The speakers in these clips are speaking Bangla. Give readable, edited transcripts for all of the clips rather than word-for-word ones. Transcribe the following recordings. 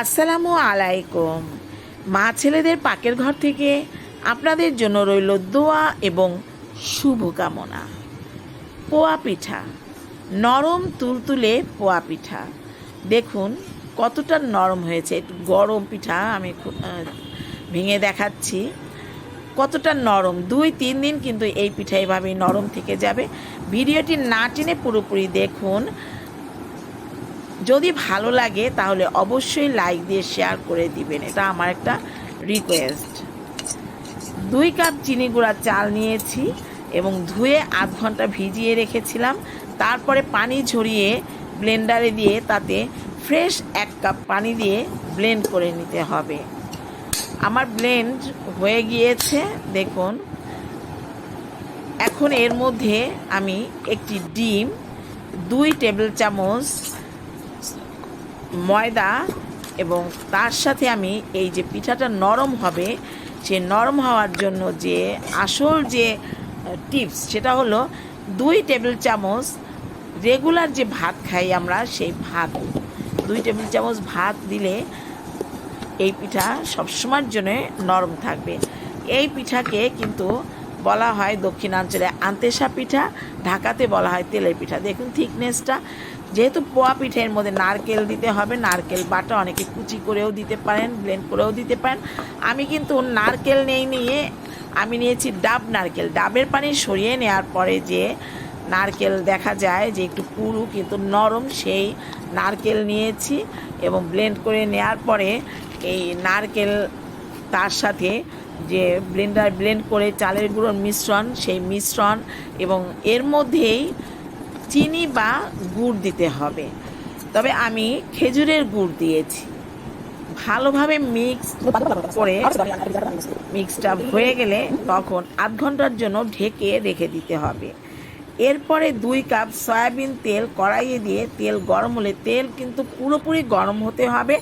আসসালামু আলাইকুম। মা ছেলেদের পাকের ঘর থেকে আপনাদের জন্য রইল দোয়া এবং শুভকামনা। পোয়া পিঠা, নরম তুলতুলে পোয়া পিঠা। দেখুন কতটা নরম হয়েছে। একটু গরম পিঠা আমি ভেঙে দেখাচ্ছি কতটা নরম। 2-3 দিন কিন্তু এই পিঠা এভাবেই নরম থেকে যাবে। ভিডিওটি না টেনে পুরোপুরি দেখুন। যদি ভালো লাগে তাহলে অবশ্যই লাইক দিয়ে শেয়ার করে দিবেন, এটা আমার একটা রিকোয়েস্ট। 2 কাপ চিনি গুঁড়া চাল নিয়েছি এবং ধুয়ে আধ ঘন্টা ভিজিয়ে রেখেছিলাম। তারপরে পানি ঝরিয়ে ব্লেন্ডারে দিয়ে তাতে ফ্রেশ 1 কাপ পানি দিয়ে ব্লেন্ড করে নিতে হবে। আমার ব্লেন্ড হয়ে গিয়েছে দেখুন। এখন এর মধ্যে আমি একটি ডিম, 2 টেবিল চামচ ময়দা এবং তার সাথে আমি এই যে পিঠাটা নরম হবে, সে নরম হওয়ার জন্য যে আসল যে টিপস সেটা হলো 2 টেবিল চামচ রেগুলার যে ভাত খাই আমরা, সেই ভাত 2 টেবিল চামচ ভাত দিলে এই পিঠা সবসময়ের জন্য নরম থাকবে। এই পিঠাকে কিন্তু বলা হয় দক্ষিণাঞ্চলে আন্তেসা পিঠা, ঢাকাতে বলা হয় তেলের পিঠা। দেখুন থিকনেসটা। যেহেতু পোয়া পিঠা এর মধ্যে নারকেল দিতে হবে, নারকেল বাটা অনেকে কুচি করেও দিতে পারেন, ব্লেন্ড করেও দিতে পারেন। আমি কিন্তু নারকেল নিয়ে আমি নিয়েছি ডাব নারকেল। ডাবের পানি সরিয়ে নেওয়ার পরে যে নারকেল দেখা যায় যে একটু পুরু কিন্তু নরম, সেই নারকেল নিয়েছি এবং ব্লেন্ড করে নেওয়ার পরে এই নারকেল তার সাথে যে ব্লেন্ড করে চালের গুঁড়োর মিশ্রণ, সেই মিশ্রণ এবং এর মধ্যেই চিনি বা গুড় দিতে হবে। তবে আমি খেজুরের গুড় দিয়েছি। ভালোভাবে মিক্স করে মিক্সটা হয়ে গেলে তখন আধ ঘন্টার জন্য ঢেকে রেখে দিতে হবে। এরপরে 2 কাপ সয়াবিন তেল কড়াইয়ে দিয়ে তেল গরম হলে, তেল কিন্তু পুরোপুরি গরম হতে হবে।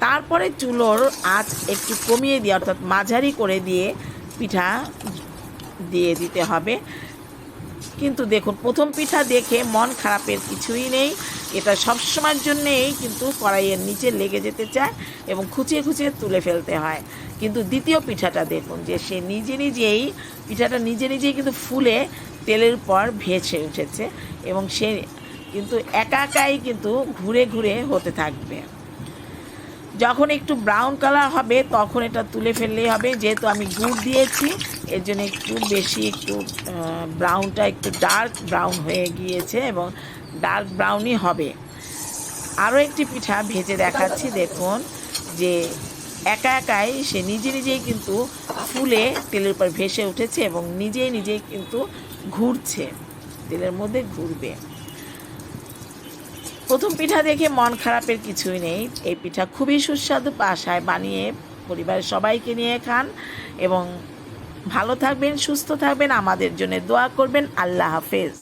তারপরে চুলোর আঁচ একটু কমিয়ে দিয়ে অর্থাৎ মাঝারি করে দিয়ে পিঠা দিয়ে দিতে হবে। কিন্তু দেখুন প্রথম পিঠা দেখে মন খারাপের কিছুই নেই। এটা সবসময়ের জন্যেই কিন্তু কড়াইয়ের নিচে লেগে যেতে চায় এবং খুঁচিয়ে খুঁচিয়ে তুলে ফেলতে হয়। কিন্তু দ্বিতীয় পিঠাটা দেখুন যে সে পিঠাটা নিজে নিজেই কিন্তু ফুলে তেলের পর ভেসে উঠেছে এবং সে কিন্তু একাই কিন্তু ঘুরে ঘুরে হতে থাকবে। যখন একটু ব্রাউন কালার হবে তখন এটা তুলে ফেললেই হবে। যেহেতু আমি গুড় দিয়েছি এর জন্য একটু ব্রাউনটা একটু ডার্ক ব্রাউন হয়ে গিয়েছে এবং ডার্ক ব্রাউনই হবে। আরও একটি পিঠা ভেজে দেখাচ্ছি। দেখুন যে একাই সে নিজেই কিন্তু ফুলে তেলের উপর ভেসে উঠেছে এবং নিজেই কিন্তু ঘুরছে, তেলের মধ্যে ঘুরবে। প্রথম পিঠা দেখে মন খারাপের কিছুই নেই। এই পিঠা খুবই সুস্বাদু। বাসায় বানিয়ে পরিবারের সবাইকে নিয়ে খান এবং ভালো থাকবেন, সুস্থ থাকবেন, আমাদের জন্য দোয়া করবেন। আল্লাহ হাফেজ।